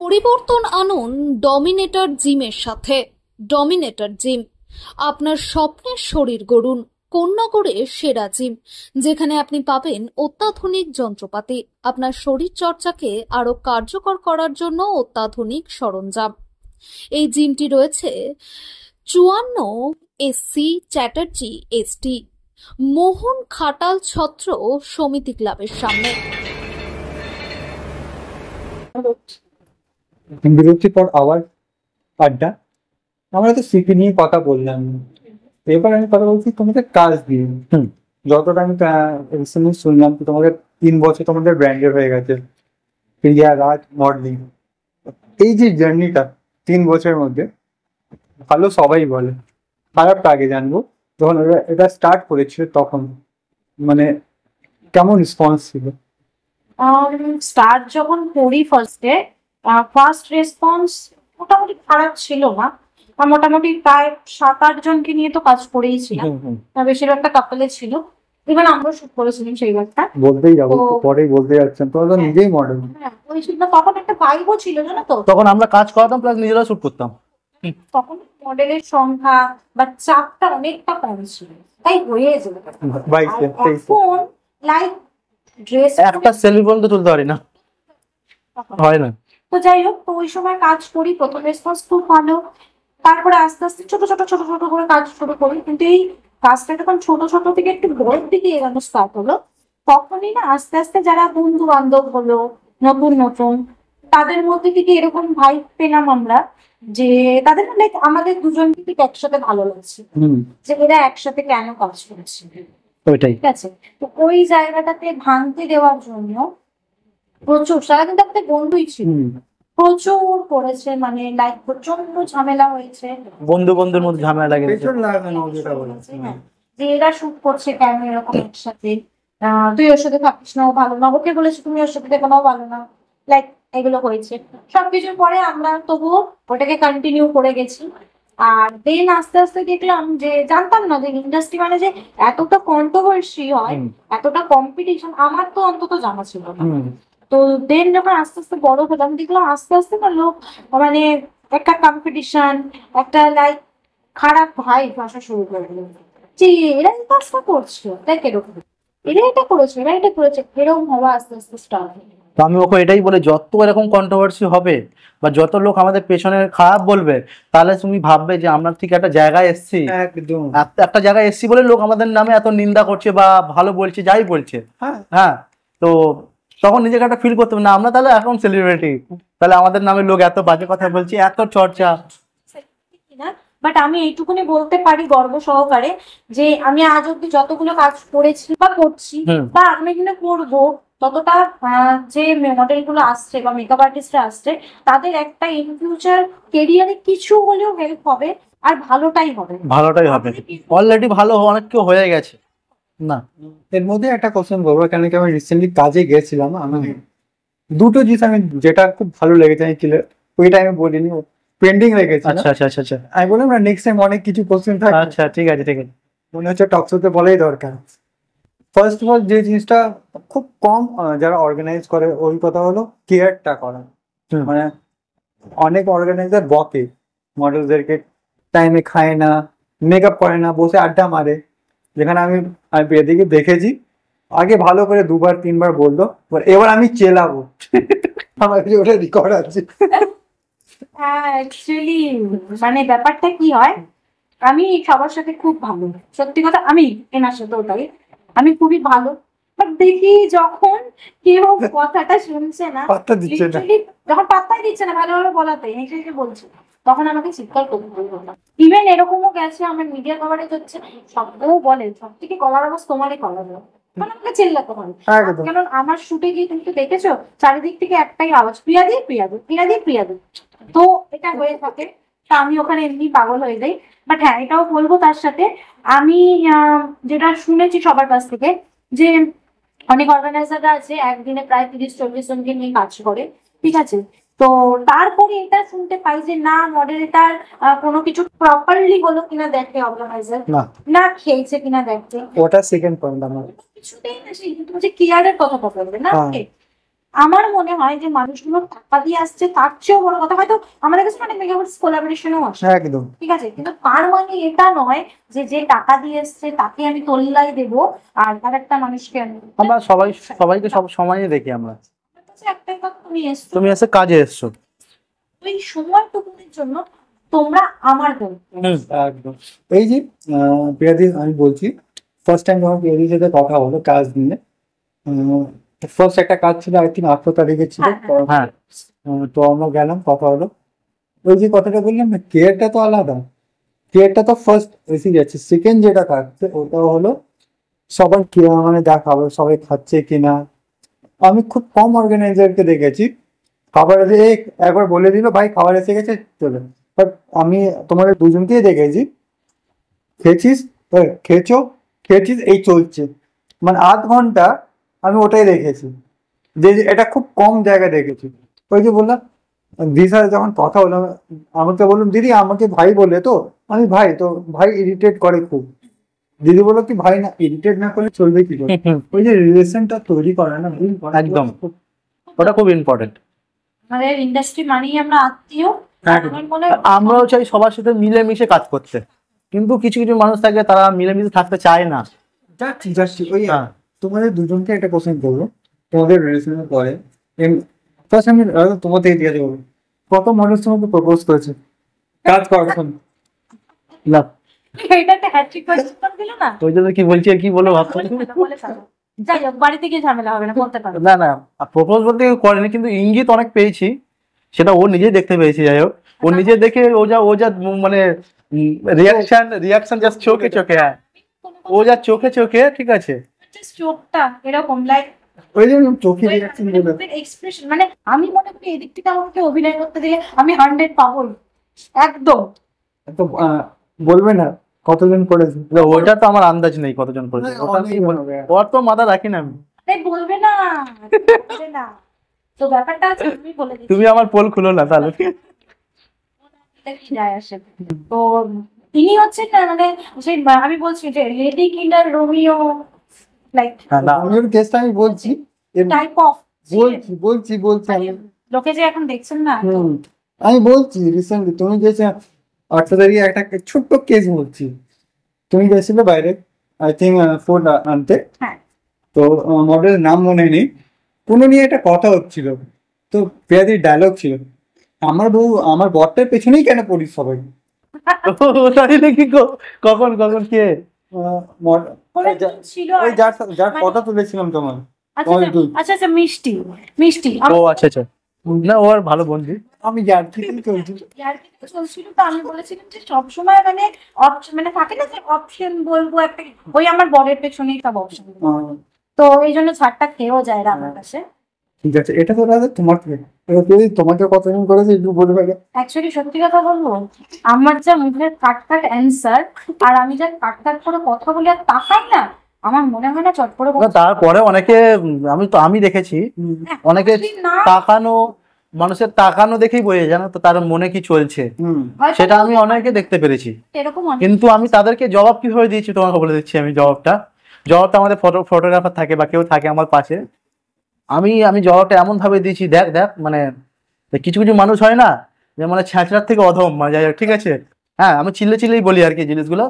পরিবর্তন আনুন ডমিনেটর জিমের সাথে। ডমিনেটর জিম আপনার স্বপ্নের শরীর গড়ুন কোন্নগরে সেরা জিম, যেখানে আপনি পাবেন অত্যাধুনিক যন্ত্রপাতি, আপনার শরীর চর্চাকে আরো কার্যকর করার জন্য অত্যাধুনিক সরঞ্জাম। এই জিমটি রয়েছে 54SC চ্যাটার্জি ST, মোহন খাটাল ছত্র সমিতি ক্লাবের সামনে। বিরতির পর আবার আড্ডা। আমরা তো সিপি নিয়ে কথা বললাম, এবার আমি কথা বলছি তোমাদের কাজ দিয়ে। যতটা আমি রিসেন্টলি শুনলাম তোমাদের 3 বছর তোমাদের ব্র্যান্ডেড হয়ে গেছে প্রিয়া রাজ মডেলিং। এই যে জার্নিটা 3 বছরের মধ্যে, ভালো সবাই বলে, খারাপটা আগে জানবো। যখন এটা স্টার্ট করেছিল তখন মানে কেমন রেসপন্স ছিল? স্টার্ট যখন করি ফার্স্ট রেসপন্স মোটামুটি খারাপ ছিল না। মোটামুটি প্রায় 7-8 জনকে নিয়ে তো কাজ করেইছিলাম, বেশিরভাগটা কাপলে ছিল। ইভেন আমরা শুট করেছিলাম সেই ব্যাপারটা, বলতেই যাবো, পরেই বলতে যাচ্ছেন তো নিজেই মডেল। হ্যাঁ ওই ছিল। তখন একটা ভাইবও ছিল জানো তো, তখন আমরা কাজ করাতাম প্লাস নিজেরা শুট করতাম। তখন মডেলের সংখ্যা বা চাপটা অনেকটা কম ছিল, তাই হয়ে যেত। এখন লাইক ড্রেস একটা সেলফি পর্যন্ত তুলতে পারি না, হয় না। তো যাই হোক, তো ওই সময় কাজ করি, প্রথম রেসপন্স খুব ভালো। তারপরে আস্তে আস্তে ছোট ছোট করে কাজ শুরু করি। কিন্তু এই কাজটা যখন ছোট ছোট থেকে একটু বড়র দিকে এগানো স্টার্ট হলো, তখনই না আস্তে আস্তে যারা বন্ধু বান্ধব হলো নতুন নতুন, তাদের মধ্যে থেকে এরকম ভাইব পেলাম আমরা যে তাদের মানে আমাদের দুজনকে ঠিক একসাথে ভালো লাগছে, যে এরা একসাথে কেন কাজ করছে। ঠিক আছে, তো ওই জায়গাটাতে ভাঙতে দেওয়ার জন্য প্রচুর, সারা কিন্তু আমাদের বন্ধুই ছিল, প্রচুর করেছে, মানে লাইক প্রচন্ড ঝামেলা হয়েছে, বন্ধুদের মধ্যে ঝামেলা লাগেছে যে এরা শুট করছে কেন এরকম একসাথে, তুই ওর সাথে থাকিস না, ও ভালো না, ওকে বলেছে তুমি ওর সাথে দেখো না, ও ভালো না, লাইক এগুলো হয়েছে। সবকিছুর পরে আমরা তবুও ওটাকে কন্টিনিউ করে গেছি। আর দেন আস্তে আস্তে দেখলাম যে, জানতাম না যে ইন্ডাস্ট্রি মানে যে এতটা কন্ট্রোভার্সি হয়, এতটা কম্পিটিশন, আমার তো অন্তত জানা ছিল না। তো দেন যখন আস্তে আস্তে বড় হলাম, দেখলাম আস্তে আস্তে না লোক মানে একটা কম্পিটিশন, একটা লাইক খারাপ ভাই আসা শুরু করে দিল, যে এরা এই কাজটা করছে, দেখ এরকম এরা এটা করেছে, এরা এটা করেছে, এরকম হওয়া আস্তে আস্তে স্টার্ট হলো। তো আমি ওকে এটাই বলে, যত এরকম কন্ট্রোভার্সি হবে বা যত লোক আমাদের পেছনে খারাপ বলবে, তাহলে তুমি ভাববে যে আমরা ঠিক একটা জায়গায় এসছি, একদম একটা জায়গায় এসছি বলে লোক আমাদের নামে এত নিন্দা করছে বা ভালো বলছে, যাই বলছে। হ্যাঁ, তো তখন নিজেকে একটা ফিল করতে হবে না, আমরা তাহলে এখন সেলিব্রিটি, তাহলে আমাদের নামে লোক এত বাজে কথা বলছে, এত চর্চা। বাট আমি এইটুকুনি বলতে পারি গর্ব সহকারে যে আমি আজ অব্দি যতগুলো কাজ করেছি বা করছি বা আমি কিন্তু করবো, ততটা যে মডেল গুলো আসছে বা মেকআপ আর্টিস্টরা আসছে, তাদের একটা ইন ফিউচার কেরিয়ারে কিছু হলেও হেল্প হবে, আর ভালোটাই হবে। অলরেডি ভালো অনেক কেউ হয়ে গেছে। না, এর মধ্যে একটা কোশ্চেন বলবো, কেন কি আমি রিসেন্টলি কাজে গেছিলাম, আমি দুটো জিনিস আমি যেটা খুব ভালো লেগেছে, আমি ওইটা আমি বলিনি, পেন্ডিং রেখেছি। আচ্ছা, আমি বললাম না নেক্সট টাইম অনেক কিছু কোশ্চেন থাকে। আচ্ছা, ঠিক আছে, মনে হচ্ছে টকশোতে বলাই দরকার। ফার্স্ট অফ অল যে জিনিসটা খুব কম যারা অর্গানাইজ করে, ওই কথা হলো কেয়ারটা করা। মানে অনেক অর্গানাইজার বকে মডেলদেরকে, টাইমে খায় না, মেকআপ করে না, বসে আড্ডা মারে। যেখানে আমি এদিকে দেখেছি, আগে ভালো করে 2-3 বার বললো, এবার আমি চেলাবো। আমার ওটা রেকর্ড আছে। অ্যাকচুয়ালি মানে ব্যাপারটা কি হয়, আমি সবার সাথে খুব ভালো, সত্যি কথা, আমি এনার সাথে ওটাই আমি খুবই ভালো। বাট দেখি যখন কেউ কথাটা শুনছে না, যখন পাত্তাই দিচ্ছে না ভালোভাবে বলাতে, হেসে বলছে, তখন আমাকে চিৎকার করতে হলো। ইভেন এরকমও গেছে, আমার মিডিয়া কভারেজ হচ্ছে, সবও বলে সব থেকে কলার আওয়াজ তোমারই কলার, আমাকে চিল্লাতে হয়। কারণ আমার শুটে গিয়ে তুমি তো দেখেছো, চারিদিক থেকে একটাই আওয়াজ, প্রিয়াদি। তো এটা হয়ে থাকে, তা আমি ওখানে এমনি পাগল হয়ে যাই। বাট হ্যাঁ, এটাও বলবো তার সাথে, আমি যেটা শুনেছি সবার কাছ থেকে, যে অনেক অর্গানাইজাররা আছে একদিনে প্রায় 30-40 জনকে নিয়ে কাজ করে, ঠিক আছে, তো তারপরে এটা শুনতে পাই যে না মডারেটার কোনো কিছু প্রপারলি হলো কিনা দেখে অর্গানাইজার, না খেয়েছে কিনা দেখে, ওটা সেকেন্ড পয়েন্ট আমার। কিছুতেই না, সেই কিন্তু যে কেয়ারের কথাটা বলবে না, আমার মনে হয় যে মানুষগুলো টাকা দিয়ে আসছে তার চেয়েও বড় কথা, হয়তো আমাদের কাছে অনেক মেগাবার্স কোলাবোরেশনও আসে, একদম। ঠিক আছে, কিন্তু তার মানে এটা নয় যে যে টাকা দিয়ে এসছে তাকে আমি তোল্লাই দেবো আর একটা মানুষকে আমি আমরা সবাইকে সব সময়ই দেখি আমরা। আমার কাছে একটাই কথা, তুমি এসছো, তুমি এসে কাজে এসছো, ওই সময়টুকুনের জন্য তোমরা আমার বন্ধু। একদম। এই যে প্রিয়াদি, আমি বলছি ফার্স্ট টাইম যখন প্রিয়াদির সাথে কথা হলো কাজ নিয়ে, ফার্স্ট একটা কাজ ছিল আই থিঙ্ক 8 তারিখে ছিল। হ্যাঁ তো আমরা গেলাম, কথা হলো। ওই যে কথাটা বললাম না, কেয়ারটা তো আলাদা, কেয়ারটা তো ফার্স্ট এসে যাচ্ছে। সেকেন্ড যেটা থাকছে ওটা হলো সবার মানে দেখা হবে সবাই খাচ্ছে কিনা। আমি খুব কম অর্গানাইজারকে দেখেছি খাবার এসে একবার বলে দিল ভাই খাবার এসে গেছে চলে। বাট আমি তোমাদের দুজনকেই দেখেছি খেয়েছিস, খেয়েছিস এই চলছে, মানে আধ ঘন্টা আমি ওটাই দেখেছি। যে এটা খুব কম জায়গায় দেখেছি। ওই যে বললাম দিদির সাথে যখন কথা হলো, আমাকে বললাম দিদি আমাকে ভাই বলে, তো আমি ভাই, তো ভাই ইরিটেট করে খুব। দিদি বললো কি ভাই না, ইরিটেট না করলে চলবে কি করে। ওই যে রিলেশনটা তৈরি করে না, একদম, ওটা খুব ইম্পর্টেন্ট। আমাদের ইন্ডাস্ট্রি মানেই আমরা আত্মীয়। আমার মনে হয় আমরাও চাই সবার সাথে মিলেমিশে কাজ করতে, কিন্তু কিছু কিছু মানুষ থাকে তারা মিলেমিশে থাকতে চায় না। যাচ্ছি ওই তোমাদের দুজনকে একটা কোশ্চেন করবো তোমাদের রিলেশনের পরে। ফার্স্ট আমি তোমার থেকে জিজ্ঞাসা করবো, কত মানুষ তোমাকে প্রপোজ করেছে কাজ করার জন্য? না এটা একটা হ্যাট্রিক কোয়েশ্চেন দিল না, ওই জন্য কি বলছি আর কি বলবো ভাবছি। বলে ফেলো। যাই হোক, বাড়িতে গিয়ে ঝামেলা হবে না, বলতে পারো। না না, প্রপোজ বলতে কেউ করেনি, কিন্তু ইঙ্গিত অনেক পেয়েছি, সেটা ও নিজেই দেখতে পেয়েছি। যাই হোক, ও নিজে দেখে ও যা মানে রিয়াকশন জাস্ট চোখে চোখে, হ্যাঁ ও যা চোখে চোখে, ঠিক আছে, চোখটা এরকম লাইক ওই যে চোখে রিয়াকশন বলে এক্সপ্রেশন, মানে আমি মনে করি এদিক থেকে আমাকে অভিনয় করতে দিয়ে আমি 100 পাবো একদম। তো বলবে না কতজন করেছে? ওইটা তো আমার আন্দাজ নেই কতজন করেছে, ওর তো মাথা রাখি না আমি। বলবে না, বলবে না, তো ব্যাপারটা আছে আমি বলে দিচ্ছি। তুমি আমার পোল খুলো না তাহলে। এটা কি যায় আসে? তো তিনি হচ্ছেন না, মানে সেই আমি বলছি যে লেডি কিন্ডার রোমিও, লাইক রোমিওর কেসটা আমি বলছি, টাইপ অফ বলছি আমি লোকে যে এখন দেখছেন না। আমি বলছি রিসেন্টলি তুমি গেছে 8 তারিখে একটা ছোট্ট কেস বলছি। তুমি গেছিলে বাইরে আই থিঙ্ক ফুড আনতে, হ্যাঁ, তো মডেলের নাম মনে নেই, কোনো নিয়ে একটা কথা হচ্ছিল, তো প্রিয়াদির ডায়লগ ছিল আমার বউ আমার বরটার পেছনেই কেন পড়িস সবাই। তাই নাকি? কখন কে? ছিল ওই যার ফটো তুলেছিলাম তোমার। আচ্ছা আচ্ছা, মিষ্টি মিষ্টি ও আচ্ছা আচ্ছা, না ও আর ভালো বন্ধু। আমি ইয়ার্কিতেই চলছি। চলছিল, তো আমি বলেছিলাম যে সবসময় মানে মানে থাকে না যে অপশন বলবো একটা, ওই আমার বরের পেছনেই সব অপশন, তো এই জন্য ছাড়টা খেয়েও যায় আমার কাছে। ঠিক আছে, এটা তো দাদা তোমার থেকে, তোমাকে কতজন করেছে একটু বলবে? অ্যাকচুয়ালি সত্যি কথা বলবো, আমার যা মুখের কাট অ্যান্সার আর আমি যা কাট করে কথা বলি আর তাকাই না, আমার মনে হয় না চট করে তারপরে অনেকে আমি দেখেছি অনেকে তাকানো, মানুষের তাকানো দেখেই বোঝা যায় না তো তার মনে কি চলছে, সেটা আমি অনেকে দেখতে পেরেছি। এরকম কিন্তু আমি তাদেরকে জবাব কিভাবে দিয়েছি তোমাকে বলে দিচ্ছি। আমি জবাবটা আমাদের ফটোগ্রাফার থাকে বা কেউ থাকে আমার পাশে, আমি জবাবটা এমন ভাবে দিয়েছি, দেখ মানে কিছু কিছু মানুষ হয় না যে মানে ছ্যাঁচড়ার থেকে অধম, মানে যাই হোক, ঠিক আছে, হ্যাঁ আমি চিল্লেই বলি আর কি জিনিসগুলো।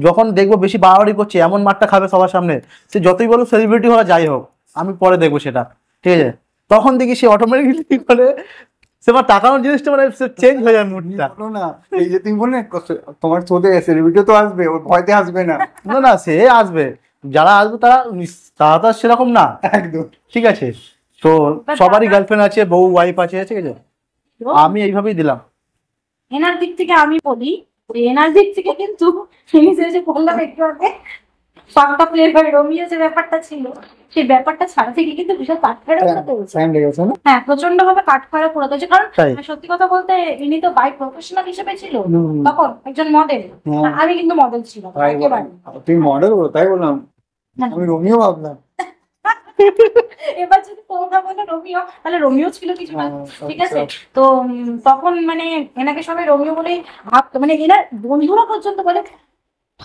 যখন দেখবো বেশি বাড়াবাড়ি করছে, এমন মারটা খাবে সবার সামনে, সে যতই বলো সেলিব্রিটি হওয়া যাই হোক, আমি পরে দেখবো সেটা, ঠিক আছে, তখন দেখি সে অটোমেটিকলি মানে সে আমার তাকানোর জিনিসটা মানে চেঞ্জ হয়ে যায় মুডটা। না এই যে তুমি বললে তোমার চোখে সেলিব্রিটি তো আসবে, ওর ভয়তে আসবে না। না সে আসবে, যারা আসবে তারা তো সেরকম না একদম, ঠিক আছে। তো সবারই গার্লফ্রেন্ড আছে, বউ ওয়াইফ আছে, ঠিক আছে, আমি এইভাবেই দিলাম। এনার দিক থেকে আমি বলি, এনার দিক থেকে কিন্তু যে বললাম একটু আগে ফাঁকটা প্লে করে রোমিও যে ব্যাপারটা ছিল, সেই ব্যাপারটা ছাড়া থেকে কিন্তু বিশাল কাটখাড়া করে হয়েছে। হ্যাঁ, প্রচন্ড ভাবে কাটখাড়া করে হয়েছে, কারণ সত্যি কথা বলতে ইনি তো বাই প্রফেশনাল হিসেবে ছিল তখন একজন মডেল, আমি কিন্তু মডেল ছিলাম একেবারে। তুমি মডেল বলো তাই বললাম, আমি রোমিও ভাবলাম। এবার যদি কথা বলো রোমিও, তাহলে রোমিও ছিল কিছু না, ঠিক আছে। তো তখন মানে এনাকে সবাই রোমিও বলেই ভাবতো, মানে এনার বন্ধুরা পর্যন্ত বলে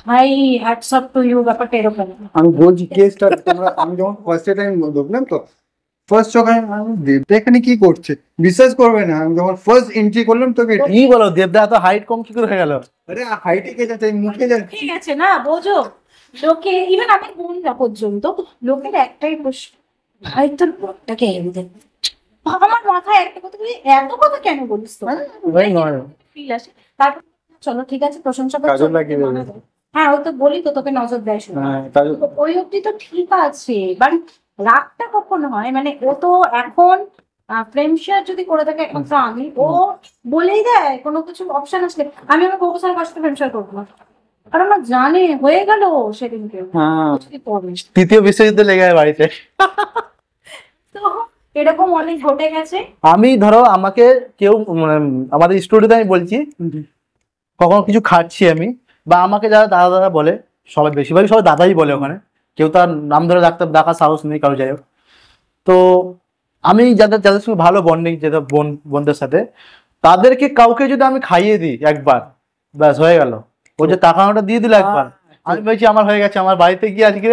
ভাই হ্যাটস আপ টু ইউ, ব্যাপারটা এরকম। আমি বলছি কেসটা তোমরা, আমি যখন ফার্স্ট টাইম দেখলাম তো ফার্স্ট যখন আমি দেবদা এখানে কি করছে বিশ্বাস করবে না, আমি যখন ফার্স্ট এন্ট্রি করলাম তোকে কি বলো দেবদা এত হাইট কম কি করে হয়ে গেল? আরে হাইটে কে যাচ্ছে মুখে যাচ্ছে। ঠিক আছে না বোঝো, লোকে ইভেন আমি বোনরা পর্যন্ত লোকের একটাই প্রশ্ন, ভাই তোর বোনটাকে এনে দেন। আমার মাথায় একটা কথা বলি, এত কথা কেন বলিস তো? ওই নয়। ফিল আসে। তারপর চলো ঠিক আছে প্রশংসা করছো, কাজল লাগিয়ে দেবে। হ্যাঁ ওই তো বলি তো তোকে নজর দেয় শুনে। হ্যাঁ কাজল তো ওই অব্দি তো ঠিক আছে, এবার রাগটা কখন হয় মানে ও তো এখন ফ্রেন্ড শেয়ার যদি করে থাকে একমাত্র আমি, ও বলেই দেয় কোনো কিছু অপশন আসলে আমি আমার বউ স্যার কাছে ফ্রেন্ড শেয়ার করবো না, কারণ আমার জানে হয়ে গেল সেদিনকে হ্যাঁ যদি পড়ে। তৃতীয় বিশ্বযুদ্ধ লেগে যায় বাড়িতে। তো এরকম অনেক ঘটে গেছে। আমি ধরো আমাকে কেউ মানে আমাদের স্টুডিওতে আমি বলছি কখনো কিছু খাচ্ছি আমি, বা আমাকে যারা দাদা দাদা বলে, সবাই বেশিরভাগই সবাই দাদাই বলে ওখানে, কেউ তার নাম ধরে ডাকার সাহস নেই কারো, যাই হোক। তো আমি যাদের যাদের সঙ্গে ভালো বন্ডিং, যেটা বোনদের সাথে, তাদেরকে কাউকে যদি আমি খাইয়ে দিই একবার, ব্যাস হয়ে গেল। ও যে টাকাটা দিয়ে দিল একবার, আমি বলছি আমার হয়ে গেছে, আমার বাড়িতে গিয়ে আজকে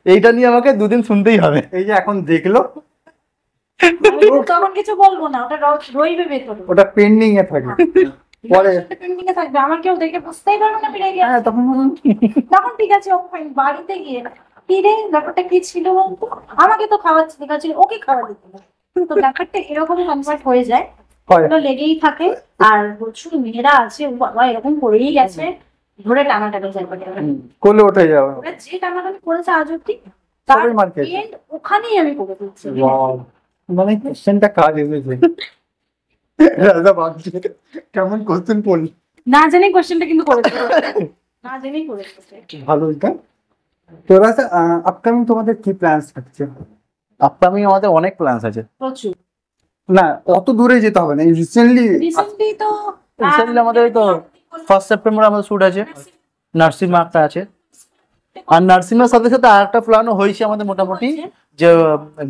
এইটা নিয়ে আমাকে দুদিন শুনতেই হবে। এই যে এখন দেখলো আমি তখন কিছু বলবো না, ওটা রইবে ভেতরে, ওটা পেন্ডিং এ থাকে পরে। পেন্ডিং এ থাকবে, আমার কেউ দেখে বুঝতেই পারবে না বেড়ে গেছে। হ্যাঁ তখন তখন ঠিক আছে ও fine, বাড়িতে গিয়ে কি রে ব্যাপারটা কি ছিল বলতো, আমাকে তো খাওয়াচ্ছে দেখাচ্ছিল, ওকে খাওয়া দিত না। তো ব্যাপারটা এরকম কনভার্ট হয়ে যায়, হয়। এগুলো লেগেই থাকে। আর প্রচুর মেয়েরা আছে ও বাবা এরকম করেই গেছে, ধরে টানাটানি যায় কোলে উঠে যাবে। ওরা যে টানাটানি করেছে আজ অব্দি, তার সবাই মার খেয়েছে। end ওখানেই আমি করে দিচ্ছি। Wow, মানে কোশ্চেনটা কাজ এসেছে। দাদা ভাবছি কেমন কোশ্চেন পড়লি। না জেনে কোশ্চেনটা কিন্তু করেছে, না জেনেই করেছে। ভালো এটা। তোরা আপকামিং তোমাদের কি প্ল্যানস থাকছে? আপকামিং আমাদের অনেক প্ল্যানস আছে। প্রচুর না অত দূরে যেতে হবে না, রিসেন্টলি রিসেন্টলি তো Recently আমাদের এই তো 1 সেপ্টেম্বর আমাদের শুট আছে, নার্সিমা একটা আছে। আর নার্সিমার সাথে সাথে আরেকটা প্ল্যানও হয়েছে আমাদের মোটামুটি, যে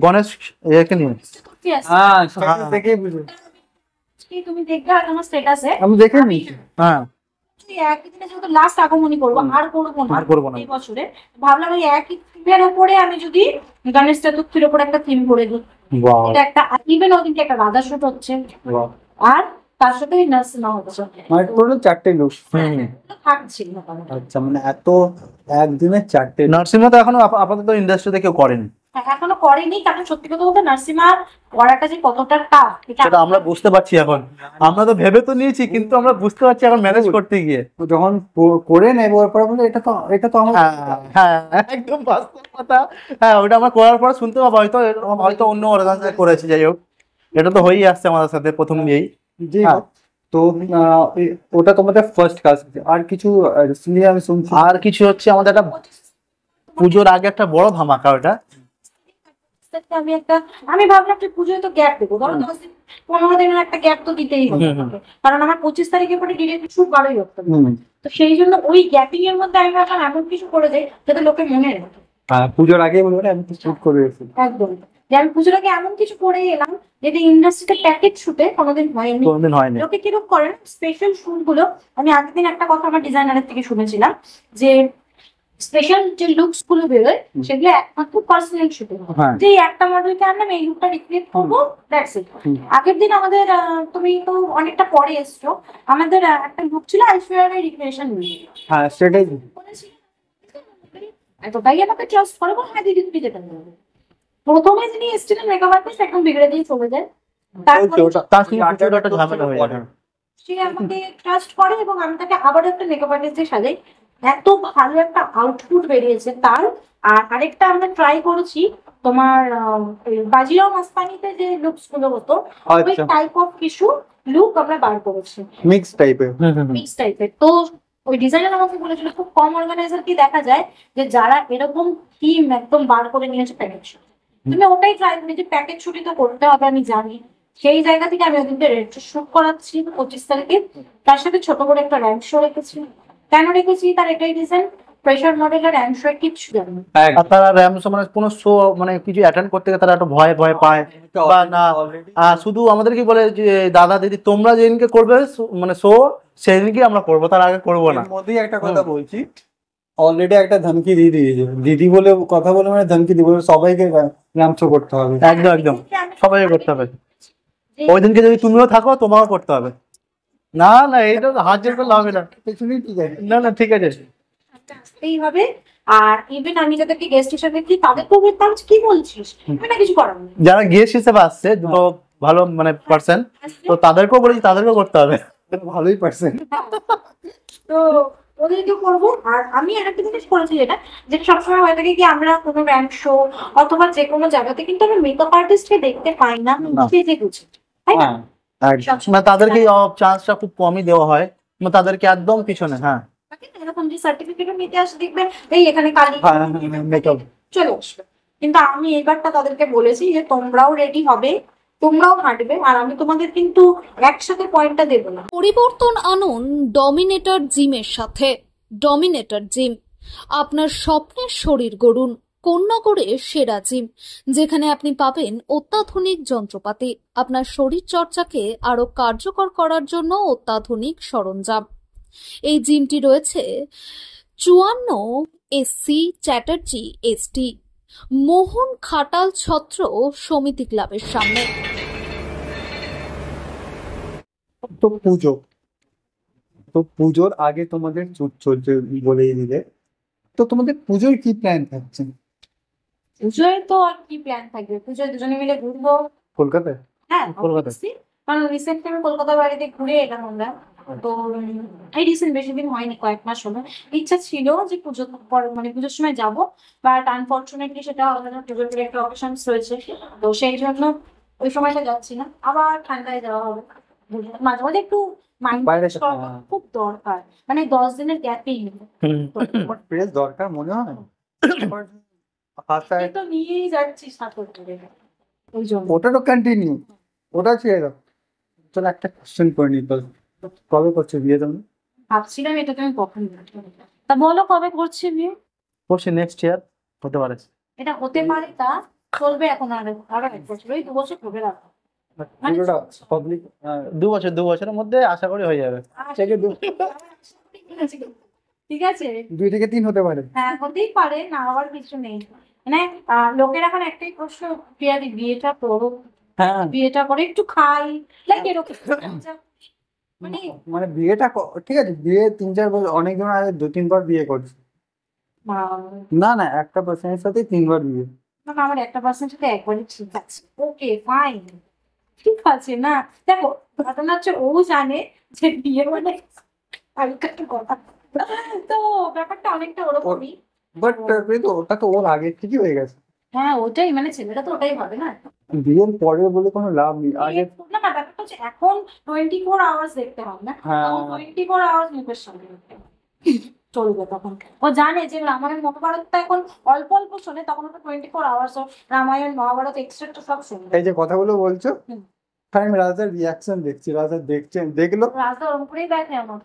গণেশ একে নিয়ে। হ্যাঁ স্ট্যাটাস দেখেই বুঝো। তুমি দেখবে আর আমার স্ট্যাটাসে আমি দেখে নি। হ্যাঁ একই দিনে যেহেতু লাস্ট আগমনী করবো, আর করবো না না। এই বছরে, ভাবলাম এই একই থিমের উপরে আমি যদি গণেশ চতুর্থীর উপরে একটা থিম করে দিই, ওয়াও এটা একটা ইভেন ওদিনকে একটা রাধা শুট হচ্ছে, ওয়াও, আর তার সাথে নার্সিমা হচ্ছে, মানে টোটাল 4টে লুক। থাকছিল আচ্ছা মানে এত একদিনে 4টে। নার্সিমা তো এখনো আপাতত ইন্ডাস্ট্রিতে কেউ করেনি, এখনো করেনি, কারণ সত্যি কথা বলতে নার্সিমা করাটা যে কতটা টাফ সেটা আমরা বুঝতে পারছি এখন। আমরা তো ভেবে তো নিয়েছি, কিন্তু আমরা বুঝতে পারছি এখন ম্যানেজ করতে গিয়ে। যখন করে নেব ওরপর বলে এটা তো আমার। হ্যাঁ একদম বাস্তব কথা। হ্যাঁ ওটা আমরা করার পর শুনতে পাবো হয়তো হয়তো অন্য অর্গানাইজার করেছে, যাই হোক এটা তো হয়েই আসছে আমাদের সাথে প্রথম দিয়েই। জি তো ওটা তোমাদের ফার্স্ট কাজ। আর কিছু রিসেন্টলি আমি শুনছি আর কিছু হচ্ছে আমাদের একটা পুজোর আগে একটা বড় ধামাকা, ওটা আমি ভাবলাম যে পুজোয় তো গ্যাপ দেবো, ধরো 10 দিন 15 দিনের একটা গ্যাপ তো দিতেই হবে, কারণ আমার 25 তারিখে পরে ডিরেক্ট শুট 12ই অক্টোবর। তো সেই জন্য ওই গ্যাপিং এর মধ্যে আমি ভাবলাম এমন কিছু করে দেয় যাতে লোকে মনে রাখে। পুজোর আগে বলবো আমি তো শুট করে এসেছি একদম, যে আমি পুজোর আগে এমন কিছু করে এলাম যেটা ইন্ডাস্ট্রিতে প্যাকেজ শুটে কোনোদিন হয়নি। কোনদিন হয়নি। লোকে কিরকম করেন স্পেশাল শুট গুলো, আমি আগের দিন একটা কথা আমার ডিজাইনারের থেকে শুনেছিলাম যে স্পেশাল যে লুকস গুলো বেরোয় সেগুলো একমাত্র পার্সোনাল শুটে হয়, হ্যাঁ। যে একটা মডেলকে আনলাম এই লুকটা রিক্রিয়েট করবো, দ্যাটস ইট। আগের দিন আমাদের তুমি তো অনেকটা পরে এসছো, আমাদের একটা লুক ছিল ঐশ্বরিয়া রায় রিক্রিয়েশন নিয়ে, হ্যাঁ সেটাই। এতটাই আমাকে ট্রাস্ট করে, হ্যাঁ দিদি তুমি যেটা বলবে। প্রথমে যিনি এসেছিলেন মেকআপ আর্টিস্ট একদম বিগড়ে দিয়ে চলে যায়, তারপরে তার সঙ্গে পুজোর একটা ঝামেলা হয়ে যায়। সে আমাকে ট্রাস্ট করে এবং আমি তাকে আবার একটা মেকআপ আর্টিস্টের সাথে এত ভালো একটা আউটপুট বেরিয়েছে তার। আর আরেকটা আমরা ট্রাই করেছি তোমার বাজিরাও মাস্তানিতে যে লুকস গুলো হতো, ওই আচ্ছা টাইপ অফ কিছু লুক আমরা বার করেছি, মিক্স টাইপের। মিক্স টাইপের। তো ওই ডিজাইনার আমাকে বলেছিল খুব কম অর্গানাইজার কি দেখা যায় যে যারা এরকম থিম একদম বার করে নিয়েছে প্যাকেজ শুট। তুমি ওটাই ট্রাই করি যে প্যাকেজ শুটই তো করতে হবে, আমি জানি সেই জায়গা থেকে আমি ওদিনকে রেট্রো শুট করাচ্ছি 25 তারিখে, তার সাথে ছোট করে একটা র্যাম্প শো রেখেছি। কেন রেখেছি তার এটাই রিজন, প্রেশার মডেল আর র্যাম্প শো কিচ্ছু জানি না। আর তারা র্যামস মানে কোনো শো মানে কিছু অ্যাটেন্ড করতে গেলে তারা একটু ভয় ভয় পায় বা না, শুধু আমাদের কি বলে যে দাদা দিদি তোমরা যেদিনকে করবে মানে শো সেদিনকে আমরা করবো, তার আগে করবো না। এর মধ্যেই একটা কথা বলছি, অলরেডি একটা ধমকি দিয়ে দিয়েছে, দিদি বলে কথা বলে মানে ধমকি দিব, সবাইকে র্যাম্প শো করতে হবে। একদম একদম সবাইকে করতে হবে। ওই দিনকে যদি তুমিও থাকো তোমাকেও করতে হবে। না না এইটা হাত জোর করলে হবে না। পেছনেই ঠিক আছে। না না ঠিক আছে। আসতেই হবে। আর ইভেন আমি যাদেরকে গেস্ট হিসেবে কি তাদেরকেও বলতাম কি বলছিস, আমি না কিছু করার নেই। যারা গেস্ট হিসেবে আসছে দুটো ভালো মানে পার্সন, তো তাদেরকেও বলেছি তাদেরকেও করতে হবে। ভালোই পারছেন। তো ওদেরকে করবো। আর আমি আরেকটা জিনিস করেছি যেটা সবসময় হয়ে থাকে কি আমরা কোনো র্যাম্প শো অথবা যে কোনো জায়গাতে কিন্তু আমি মেকআপ আর্টিস্টকে দেখতে পাই না সেজে গুছে, তাই না? মানে তাদেরকে চান্সটা খুব কমই দেওয়া হয়, মানে তাদেরকে একদম পিছনে। হ্যাঁ এরকম যে সার্টিফিকেট নিতে আসে দেখবেন এই এখানে কালি মেকআপ চলে আসবে। কিন্তু আমি এবারটা তাদেরকে বলেছি যে তোমরাও রেডি হবে, তোমরাও হাঁটবে, আর আমি তোমাদের কিন্তু একসাথে পয়েন্টটা দেবো না। পরিবর্তন আনুন ডমিনেটর জিমের সাথে। ডমিনেটর জিম, আপনার স্বপ্নের শরীর গড়ুন কোন্নগরে সেরা জিম, যেখানে আপনি পাবেন অত্যাধুনিক যন্ত্রপাতি, আপনার শরীর চর্চাকে আরো কার্যকর করার জন্য অত্যাধুনিক সরঞ্জাম। এই জিমটি রয়েছে 54SC চ্যাটার্জি ST, মোহন খাটাল ছত্র সমিতি ক্লাবের সামনে। তো পুজো, তো পুজোর আগে তোমাদের চুট চলছে বলেই দিলে, তো তোমাদের পুজোর কি প্ল্যান থাকছে? পুজোয় তো আর কি প্ল্যান থাকবে, পুজোয় দুজনে মিলে ঘুরবো। কলকাতায়? হ্যাঁ কলকাতায়। obviously, কারণ রিসেন্টলি আমি কলকাতা বাড়িতে ঘুরে এলাম আমরা। তো এই রিসেন্ট বেশি দিন হয়নি, কয়েক মাস হলো। ইচ্ছা ছিল যে পুজোর পর মানে পুজোর সময় যাবো, বাট আনফর্চুনেটলি সেটা পুজোর পরে একটা অকেশনস রয়েছে, তো সেই জন্য ওই সময়টা যাচ্ছি না। আবার ঠান্ডায় যাওয়া হবে। মাঝে মাঝে একটু মাইন্ড বাইরে খুব দরকার, মানে 10 দিনের গ্যাপেই প্রেস দরকার মনে হয়। হাসায় তো নিয়েই যাচ্ছি সাথে করে, ওই জন্য। ওটা তো কন্টিনিউ, ওটা ছেড়ে দাও। চলো একটা কোশ্চেন করে নি, কবে করছো বিয়ে তুমি? ভাবছিলাম এটা তুমি কখন তা বলো কবে করছি বিয়ে? করছি নেক্সট ইয়ার হতে পারে। এটা হতে পারে, তা চলবে এখন আরো 1 বছর, ওই 2 বছর হবে না। পুরোটা পাবলিক 2 বছরের মধ্যে আশা করি হয়ে যাবে। থেকে ঠিক আছে 2 থেকে 3 হতে পারে। হ্যাঁ হতেই পারে, না হওয়ার কিছু নেই। মানে লোকের এখন একটাই প্রশ্ন, প্রিয়াদি বিয়েটা করো, হ্যাঁ বিয়েটা করে একটু খাই, লাইক এরকম। মানে মানে বিয়েটা ঠিক আছে, বিয়ে 3-4 বছর, অনেকজন আগে 2-3 বার বিয়ে করছে। না না, একটা পার্সনের সাথে 3 বার বিয়ে। আমার একটা পার্সেন্ট সাথে একবারই ঠিক আছে, ওকে ফাইন, ঠিক আছে। না দেখো ঘটনা হচ্ছে ও জানে যে বিয়ে মানে হালকা একটা কথা, তো ব্যাপারটা অনেকটা ওরকমই। বাট কিন্তু ওটা তো ওর আগে থেকেই হয়ে গেছে। হ্যাঁ ওটাই, মানে ছেলেটা তো ওটাই হবে না। বিয়ের পরে বলে কোনো লাভ নেই, আগে। না না, ব্যাপারটা হচ্ছে এখন 24 আওয়ার্স দেখতে হবে না, হ্যাঁ 24 আওয়ার্স মুখের সামনে চলবে। তখন ও জানে যে রামায়ণ মহাভারতটা এখন অল্প অল্প শোনে, তখন ওটা 24 আওয়ার্স রামায়ণ মহাভারত এক্সট্রা সব শুনবে। এই যে কথাগুলো বলছো, হুম। তাই আমি রাজার রিয়াকশন দেখছি, রাজা দেখলো রাজদা ওরম করেই দেখে আমার,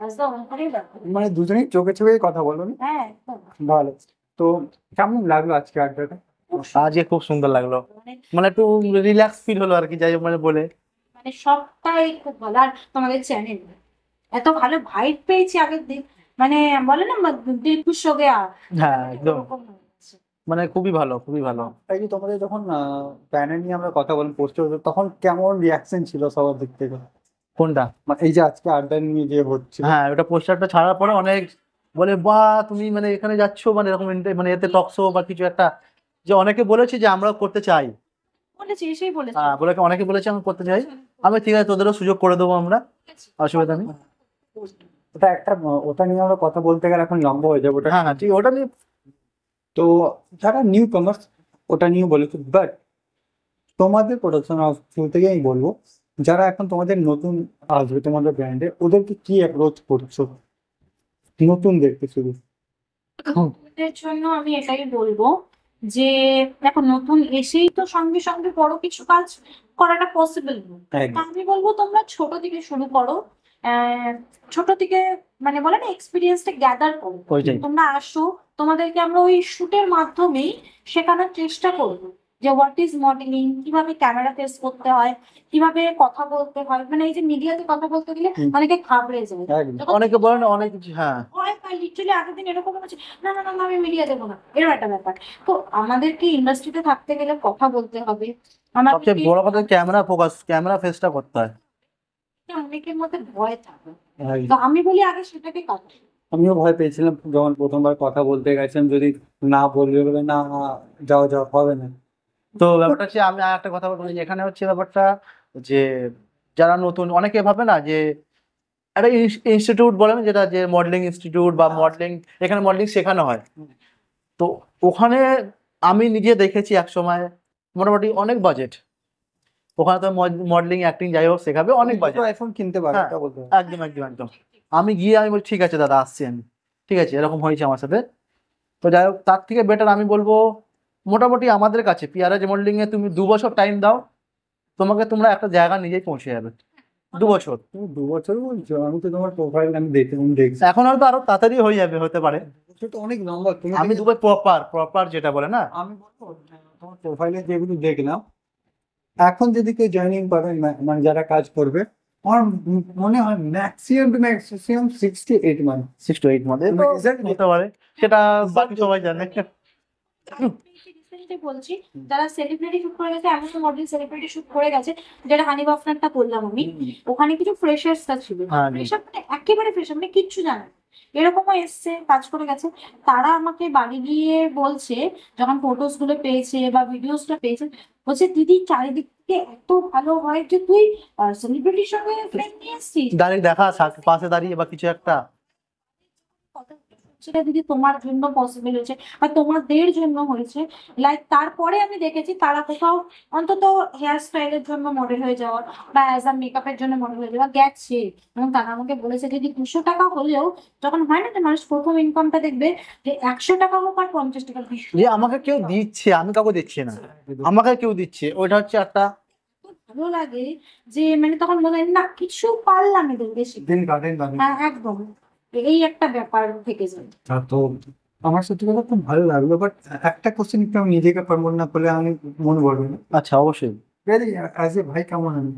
রাজদা ওরম করেই দেখে। মানে দুজনেই চোখে চোখে কথা বলো নি। হ্যাঁ একদম। ভালো। তো কেমন লাগলো আজকে আড্ডাটা? আজকে খুব সুন্দর লাগলো, মানে মানে একটু রিল্যাক্স ফিল হলো আর কি, যাই হোক মানে বলে। মানে সবটাই খুব ভালো। আর তোমাদের চ্যানেল এত ভালো ভাইব পেয়েছি আগের দিন, মানে বলে না দিল খুশ হয়ে গেয়া। হ্যাঁ একদম, ওরকম হয়ে গেছে। মানে খুবই ভালো খুবই ভালো। এই যে তোমাদের যখন প্যানেল নিয়ে আমরা কথা বললাম পোস্টার, তখন কেমন রিয়াকশন ছিল সবার দিক থেকে? কোনটা? মানে এই যে আজকে আড্ডা নিয়ে যে হচ্ছে। হ্যাঁ ওটা পোস্টারটা ছাড়ার পরে অনেক বলে বা তুমি মানে এখানে যাচ্ছ মানে এরকম মানে এতে টক শো বা কিছু একটা, যে অনেকে বলেছে যে আমরা করতে চাই। বলেছি এসেই বলেছি। হ্যাঁ বলে অনেকে বলেছে আমি করতে চাই, আমি ঠিক আছে তোদেরও সুযোগ করে দেবো আমরা, অসুবিধা নেই। ওটা একটা, ওটা নিয়ে আমরা কথা বলতে গেলে এখন লম্বা হয়ে যাবে ওটা। হ্যাঁ হ্যাঁ ঠিক, ওটা নিয়ে তো যারা নিউ কমার্স ওটা নিয়ে বলেছে, বাট তোমাদের প্রোডাকশন হাউস শুরু থেকে আমি বলবো, যারা এখন তোমাদের নতুন আসবে তোমাদের ব্র্যান্ডে, ওদেরকে কি অ্যাপ্রোচ করছো নতুনদেরকে শুধু? এর জন্য আমি এটাই বলবো যে দেখো নতুন এসেই তো সঙ্গে সঙ্গে বড় কিছু কাজ করাটা পসিবল নয়। একদম। আমি বলবো তোমরা ছোট থেকে শুরু করো, ছোট থেকে মানে বলে না এক্সপিরিয়েন্সটা গ্যাদার করো। ওইটাই। তোমরা আসো, তোমাদেরকে আমরা ওই শুটের মাধ্যমেই শেখানোর চেষ্টা করবো যে হোয়াট ইজ মডেলিং, কিভাবে ক্যামেরা ফেস করতে হয়, কিভাবে কথা বলতে হয়। মানে এই যে মিডিয়াতে কথা বলতে গেলে অনেকে ঘাবড়ে যায়, একদম। অনেকে বলেন অনেক কিছু, হ্যাঁ ভয় পায়। লিটারালি আগের দিন এরকম হচ্ছে, না না না না, আমি মিডিয়া দেবো না, এরকম একটা ব্যাপার। তো আমাদেরকে ইন্ডাস্ট্রিতে থাকতে গেলে কথা বলতে হবে, সবচেয়ে আমাদেরকে বড় কথা ক্যামেরা ফোকাস, ক্যামেরা ফেসটা করতে হয়। অনেকের মধ্যে ভয় থাকে, একদম। তো আমি বলি আগে সেটাকে কাটাই। আমিও ভয় পেয়েছিলাম যখন প্রথমবার কথা বলতে গেছিলাম, যদি না বললে বলে না যাও যাও হবে না। তো ব্যাপারটা হচ্ছে, আমি আর একটা কথা বলবো যে এখানে হচ্ছে ব্যাপারটা যে যারা নতুন, অনেকে ভাবে না যে একটা ইনস্টিটিউট বলে না, যেটা যে মডেলিং ইনস্টিটিউট বা মডেলিং, এখানে মডেলিং শেখানো হয়। তো ওখানে আমি নিজে দেখেছি এক সময় মোটামুটি অনেক বাজেট, ওখানে তো মডেলিং অ্যাক্টিং যাই হোক শেখাবে, অনেক বাজেট। আইফোন কিনতে পারো, হ্যাঁ, এটা বলতে হবে। একদম একদম একদম। আমি গিয়ে আমি বলি ঠিক আছে দাদা আসছি আমি, ঠিক আছে, এরকম হয়েছে আমার সাথে। তো যাই হোক, তার থেকে বেটার আমি বলবো মোটামুটি আমাদের কাছে পিয়ারাজ মডেলিং এ তুমি 2 বছর টাইম দাও, তোমরা একটা জায়গা নিজেই পৌঁছে যাবে। 2 বছর, তুমি 2 বছর বলছো? আমি তো তোমার প্রোফাইল আমি দেখছি, এখন হয়তো আরো তাড়াতাড়ি হয়ে যাবে, হতে পারে। সেটা অনেক লম্বা। তুমি আমি দুবাই প্রপার যেটা বলে না, আমি বলবো তোমার প্রোফাইলে যেগুলো দেখলাম, এখন যদি কেউ জয়েনিং পাবে, মানে যারা কাজ করবে, আমার মনে হয় maximum to maximum 6 to 8 month. 6 to 8 মাসে তুমি exactly হতে পারে, সেটা বাকি সবাই জানে। রিসেন্টলি বলছি, যারা সেলিব্রিটি শুট করে গেছে, এমন মডেল সেলিব্রিটি শুট করে গেছে, যেটা হানি বাফনারটা বললাম আমি, ওখানে কিছু ফ্রেশার্সরা ছিল, হ্যাঁ, ফ্রেশার মানে একেবারে ফ্রেশার, মানে কিচ্ছু জানে না, এরকমও এসছে, কাজ করে গেছে। তারা আমাকে বাড়ি গিয়ে বলছে, যখন ফটোস গুলো পেয়েছে বা ভিডিওসটা পেয়েছে, বলছে দিদি চারিদিক থেকে এত ভালো হয় যে তুই সেলিব্রিটির সঙ্গে ফ্রেন্ড নিয়ে এসছিস। দাঁড়িয়ে দেখা, পাশে দাঁড়িয়ে বা কিছু একটা। সেটা দিদি তোমার জন্য পসিবল হয়েছে বা তোমাদের জন্য হয়েছে। লাইক তারপরে আমি দেখেছি তারা কোথাও অন্তত হেয়ার স্টাইলের জন্য মডেল হয়ে যাওয়ার বা অ্যাজ আ মেকআপের জন্য মডেল হয়ে যাওয়া গেছে। এবং তারা আমাকে বলেছে দিদি 200 টাকা হলেও, যখন হয় না যে মানুষ প্রথম ইনকামটা দেখবে, যে 100 টাকা হোক আর 50 টাকা, যে আমাকে কেউ দিচ্ছে, আমি কাউকে দিচ্ছি না, আমাকে কেউ দিচ্ছে, ওইটা হচ্ছে একটা ভালো লাগে। যে মানে তখন মনে হয় না কিছু পারলাম এদের বেশি। দিন কাটেন কাটেন। হ্যাঁ একদম, এই একটা ব্যাপার থেকে যায়। তো আমার সত্যি কথা খুব ভালো লাগলো, বাট একটা কোশ্চেন একটু আমি নিজেকে পারবো না করলে আমি মন ভরবে না। আচ্ছা অবশ্যই। অ্যাজ এ ভাই কেমন আমি?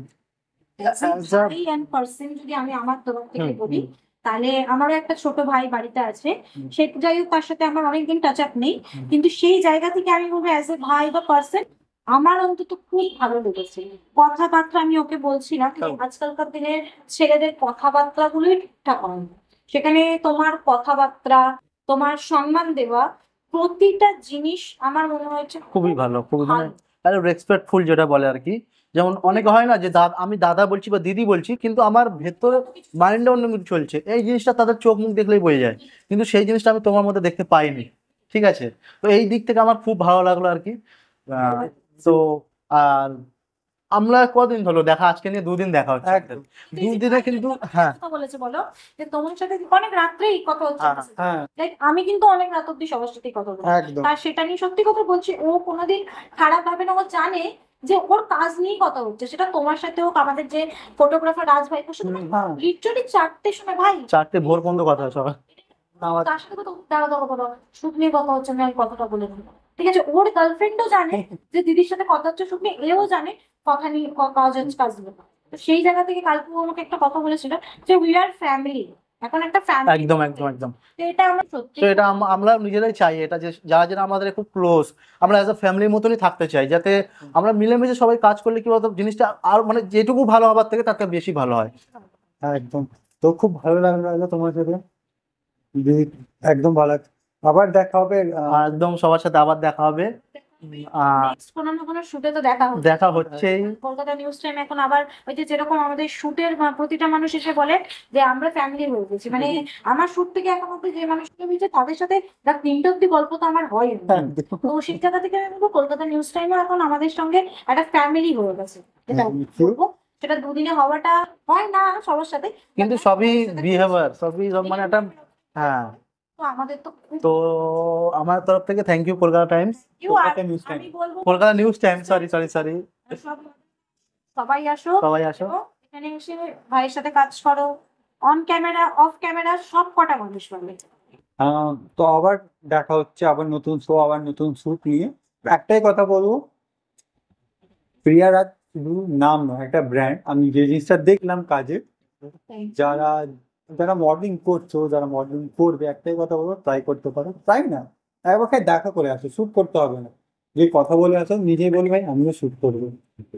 ভাই এন্ড পার্সন যদি আমি আমার তরফ থেকে বলি, তাহলে আমারও একটা ছোট ভাই বাড়িতে আছে। সে যাই হোক, তার সাথে আমার অনেকদিন টাচ আপ নেই, কিন্তু সেই জায়গা থেকে আমি বলবো অ্যাজ এ ভাই বা পার্সন আমার অন্তত খুব ভালো লেগেছে। কথাবার্তা আমি ওকে বলছিলাম যে আজকালকার দিনের ছেলেদের কথাবার্তা গুলোই ঠিকঠাক হয় না। সেখানে তোমার কথাবার্তা, তোমার সম্মান দেওয়া, প্রতিটা জিনিস আমার মনে হয়েছে খুবই ভালো, খুবই মানে ভালো। রেসপেক্টফুল যেটা বলে আর কি। যেমন অনেকে হয় না যে আমি দাদা বলছি বা দিদি বলছি, কিন্তু আমার ভেতরে মাইন্ডে অন্য কিছু চলছে, এই জিনিসটা তাদের চোখ মুখ দেখলেই বোঝা যায়, কিন্তু সেই জিনিসটা আমি তোমার মধ্যে দেখতে পাইনি। ঠিক আছে, তো এই দিক থেকে আমার খুব ভালো লাগলো আর কি। তো আর আমরা কদিন হলো দেখা, আজকে নিয়ে 2 দিন দেখা হচ্ছে। একদম। 2 দিনে কিন্তু হ্যাঁ কথা বলেছে বলো, যে তোমার সাথে অনেক রাত্রেই কথা হচ্ছে। হ্যাঁ Like, আমি কিন্তু অনেক রাত অব্দি সবার সাথেই কথা বলি, একদম। আর সেটা নিয়ে সত্যি কথা বলছি, ও কোনোদিন খারাপ ভাবে না, ও জানে যে ওর কাজ নিয়েই কথা হচ্ছে, সেটা তোমার সাথে হোক, আমাদের যে ফটোগ্রাফার রাজ ভাই, ওর সাথে হ্যাঁ। লিটারালি 4টের সময় ভাই 4টে ভোর পর্যন্ত কথা হয় সবাই। তার সাথে কথা দাঁড়া দাঁড়া কথা শুট নিয়ে কথা হচ্ছে, আমি কথাটা বলে নেবো। ঠিক আছে, ওর গার্লফ্রেন্ডও জানে যে দিদির সাথে কথা হচ্ছে শুট নিয়ে, এও জানে কথা নিয়ে কাজ হচ্ছে, কাজ নিয়ে। তো সেই জায়গা থেকে কালকে ও আমাকে একটা কথা বলেছিল যে উই আর ফ্যামিলি, এখন একটা ফ্যামিলি। একদম একদম একদম। এটা আমরা সত্যি, তো এটা আমরা নিজেরাই চাই, এটা যে যারা যারা আমাদের খুব ক্লোজ, আমরা অ্যাজ আ ফ্যামিলির মতনই থাকতে চাই, যাতে আমরা মিলেমিশে সবাই কাজ করলে কি বলতো জিনিসটা আর মানে যেটুকু ভালো হবার থেকে তার থেকে বেশি ভালো হয়। একদম। তো খুব ভালো লাগলো তোমার সাথে, একদম ভালো। আবার দেখা হবে। আর একদম সবার সাথে আবার দেখা হবে। নেক্সট কোনো না কোনো শুটে তো দেখা হবে। দেখা হচ্ছেই। কলকাতা নিউজ টাইম এখন আবার ওই যে যেরকম আমাদের শুটের প্রতিটা মানুষ এসে বলে যে আমরা ফ্যামিলি হয়ে গেছি, মানে আমার শুট থেকে এখন অব্দি যে মানুষগুলো হয়েছে তাদের সাথে রাত 3টে অব্দি গল্প তো আমার হয়। তো সেই জায়গা থেকে আমি বলবো কলকাতা নিউজ টাইমও এখন আমাদের সঙ্গে একটা ফ্যামিলি হয়ে গেছে, যেটা বলবো। সেটা 2 দিনে হওয়াটা হয় না সবার সাথে, কিন্তু সবই বিহেভিয়ার, সবই মানে একটা হ্যাঁ। তো আমাদের তো তো আমার তরফ থেকে থ্যাংক ইউ কলকাতা টাইমস, আমি বলবো কলকাতা নিউজ টাইম, সরি সবাই আসো, সবাই আসো। এবং এখানে এসে ভাইয়ের সাথে কাজ করো, অন ক্যামেরা অফ ক্যামেরা সব কটা মানুষ পাবে। তো আবার দেখা হচ্ছে, আবার নতুন শো, আবার নতুন শুট নিয়ে। একটাই কথা বলবো, প্রিয়া রাজ শুধু নাম নয়, একটা ব্র্যান্ড। আমি যে জিনিসটা দেখলাম কাজে, যারা যারা মডেলিং করছো, যারা মডেলিং করবে, একটাই কথা বলবো, ট্রাই করতে পারো। তাই না, একবার খালি দেখা করে আসো, শ্যুট করতে হবে না। যে কথা বলে আসো, নিজেই বলি ভাই আমিও শ্যুট করবো,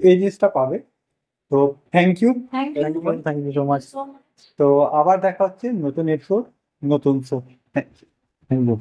এই জিনিসটা পাবে। তো thank you. Thank thank you so much. You. তো আবার দেখা হচ্ছে নতুন এপিসোড, নতুন শো। Thank you.